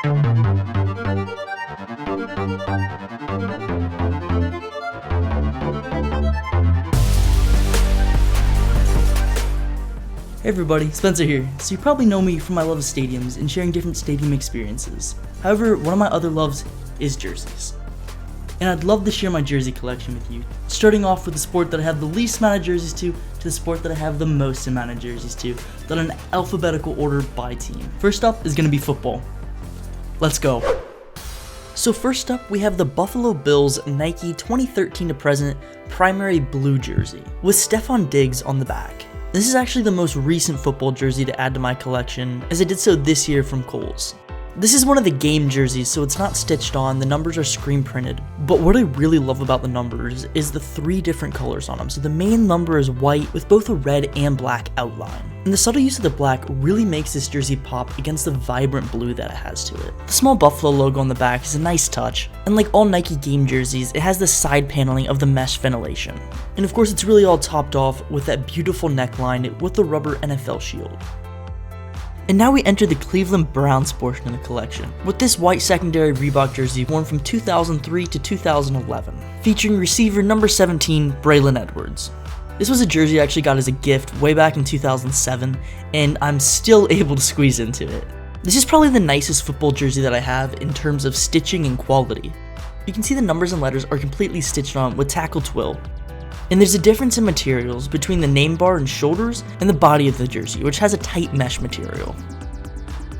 Hey everybody, Spencer here. So you probably know me from my love of stadiums and sharing different stadium experiences. However, one of my other loves is jerseys. And I'd love to share my jersey collection with you, starting off with the sport that I have the least amount of jerseys to the sport that I have the most amount of jerseys to, done in alphabetical order by team. First up is going to be football. Let's go. So first up, we have the Buffalo Bills Nike 2013 to present primary blue jersey, with Stephon Diggs on the back. This is actually the most recent football jersey to add to my collection, as I did so this year from Kohl's. This is one of the game jerseys, so it's not stitched on, the numbers are screen printed, but what I really love about the numbers is the 3 different colors on them. So the main number is white with both a red and black outline. And the subtle use of the black really makes this jersey pop against the vibrant blue that it has to it. The small Buffalo logo on the back is a nice touch, and like all Nike game jerseys, it has the side paneling of the mesh ventilation. And of course it's really all topped off with that beautiful neckline with the rubber NFL shield. And now we enter the Cleveland Browns portion of the collection, with this white secondary Reebok jersey worn from 2003 to 2011, featuring receiver number 17, Braylon Edwards. This was a jersey I actually got as a gift way back in 2007, and I'm still able to squeeze into it. This is probably the nicest football jersey that I have in terms of stitching and quality. You can see the numbers and letters are completely stitched on with tackle twill. And there's a difference in materials between the name bar and shoulders and the body of the jersey, which has a tight mesh material.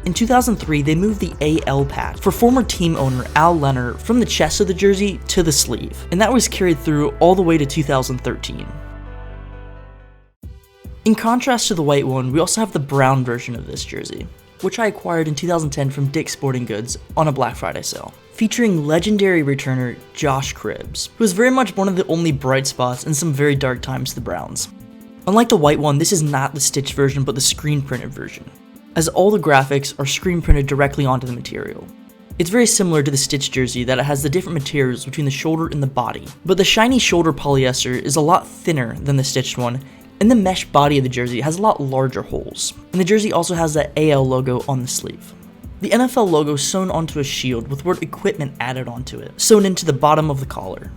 In 2003, they moved the AL patch for former team owner Al Leonard from the chest of the jersey to the sleeve, and that was carried through all the way to 2013. In contrast to the white one, we also have the brown version of this jersey, which I acquired in 2010 from Dick's Sporting Goods on a Black Friday sale, featuring legendary returner Josh Cribbs, who is very much one of the only bright spots in some very dark times to the Browns. Unlike the white one, this is not the stitched version but the screen printed version, as all the graphics are screen printed directly onto the material. It's very similar to the stitched jersey that it has the different materials between the shoulder and the body, but the shiny shoulder polyester is a lot thinner than the stitched one, and the mesh body of the jersey has a lot larger holes, and the jersey also has that AL logo on the sleeve. The NFL logo sewn onto a shield with word equipment added onto it, sewn into the bottom of the collar.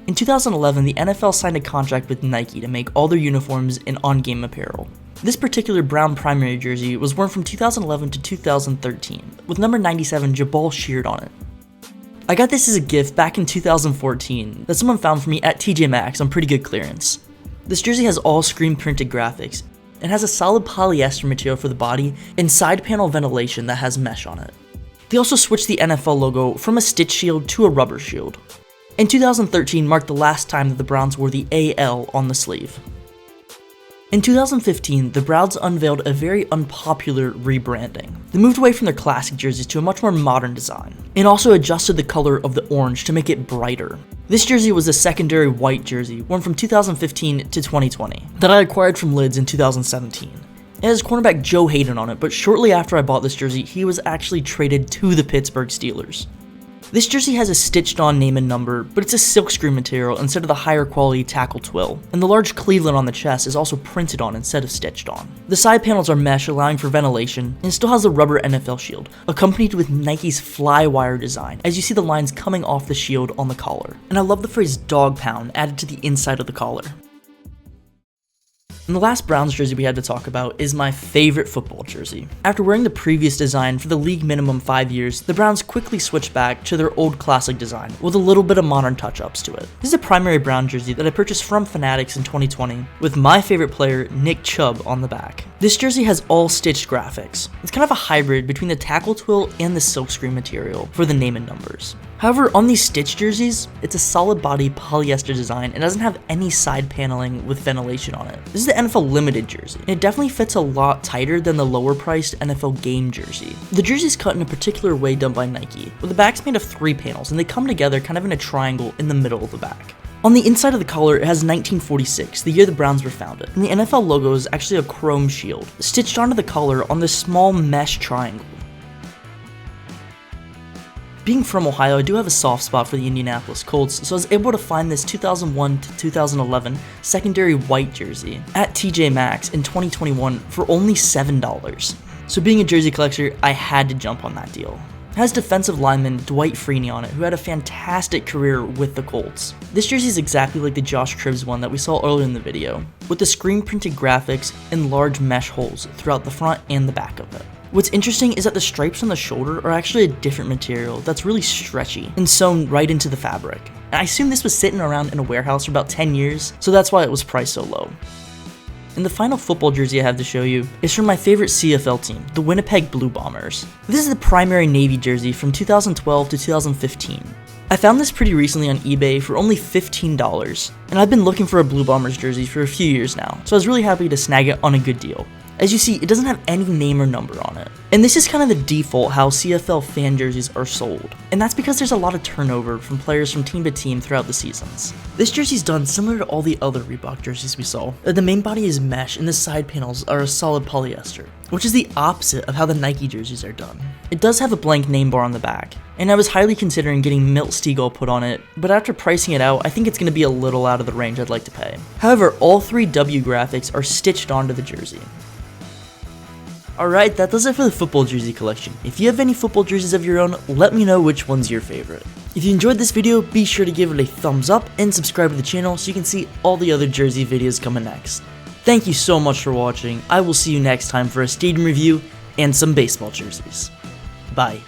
In 2011, the NFL signed a contract with Nike to make all their uniforms in on-game apparel. This particular brown primary jersey was worn from 2011 to 2013, with number 97 Jabal Sheard on it. I got this as a gift back in 2014 that someone found for me at TJ Maxx on pretty good clearance. This jersey has all screen printed graphics, and has a solid polyester material for the body and side panel ventilation that has mesh on it. They also switched the NFL logo from a stitch shield to a rubber shield. And 2013 marked the last time that the Browns wore the AL on the sleeve. In 2015, the Browns unveiled a very unpopular rebranding. They moved away from their classic jerseys to a much more modern design, and also adjusted the color of the orange to make it brighter. This jersey was a secondary white jersey, worn from 2015 to 2020, that I acquired from Lids in 2017. It has cornerback Joe Hayden on it, but shortly after I bought this jersey, he was actually traded to the Pittsburgh Steelers. This jersey has a stitched on name and number, but it's a silkscreen material instead of the higher quality tackle twill, and the large Cleveland on the chest is also printed on instead of stitched on. The side panels are mesh, allowing for ventilation, and it still has the rubber NFL shield, accompanied with Nike's Flywire design, as you see the lines coming off the shield on the collar. And I love the phrase dog pound added to the inside of the collar. And the last Browns jersey we had to talk about is my favorite football jersey. After wearing the previous design for the league minimum 5 years, the Browns quickly switched back to their old classic design with a little bit of modern touch-ups to it. This is a primary brown jersey that I purchased from Fanatics in 2020 with my favorite player, Nick Chubb, on the back. This jersey has all stitched graphics. It's kind of a hybrid between the tackle twill and the silkscreen material for the name and numbers. However, on these stitched jerseys, it's a solid body polyester design and doesn't have any side paneling with ventilation on it. This is the NFL limited jersey, and it definitely fits a lot tighter than the lower priced NFL game jersey. The jersey is cut in a particular way done by Nike, where the back's made of 3 panels and they come together kind of in a triangle in the middle of the back. On the inside of the collar, it has 1946, the year the Browns were founded, and the NFL logo is actually a chrome shield, stitched onto the collar on this small mesh triangle. Being from Ohio, I do have a soft spot for the Indianapolis Colts, so I was able to find this 2001 to 2011 secondary white jersey at TJ Maxx in 2021 for only $7. So being a jersey collector, I had to jump on that deal. It has defensive lineman Dwight Freeney on it, who had a fantastic career with the Colts. This jersey is exactly like the Josh Cribbs one that we saw earlier in the video, with the screen printed graphics and large mesh holes throughout the front and the back of it. What's interesting is that the stripes on the shoulder are actually a different material that's really stretchy and sewn right into the fabric. And I assume this was sitting around in a warehouse for about 10 years, so that's why it was priced so low. And the final football jersey I have to show you is from my favorite CFL team, the Winnipeg Blue Bombers. This is the primary Navy jersey from 2012 to 2015. I found this pretty recently on eBay for only $15, and I've been looking for a Blue Bombers jersey for a few years now, so I was really happy to snag it on a good deal. As you see, it doesn't have any name or number on it. And this is kind of the default how CFL fan jerseys are sold. And that's because there's a lot of turnover from players from team to team throughout the seasons. This jersey's done similar to all the other Reebok jerseys we saw. The main body is mesh and the side panels are a solid polyester, which is the opposite of how the Nike jerseys are done. It does have a blank name bar on the back, and I was highly considering getting Milt Stegall put on it, but after pricing it out, I think it's going to be a little out of the range I'd like to pay. However, all three W graphics are stitched onto the jersey. Alright, that does it for the football jersey collection. If you have any football jerseys of your own, let me know which one's your favorite. If you enjoyed this video, be sure to give it a thumbs up and subscribe to the channel so you can see all the other jersey videos coming next. Thank you so much for watching. I will see you next time for a stadium review and some baseball jerseys. Bye.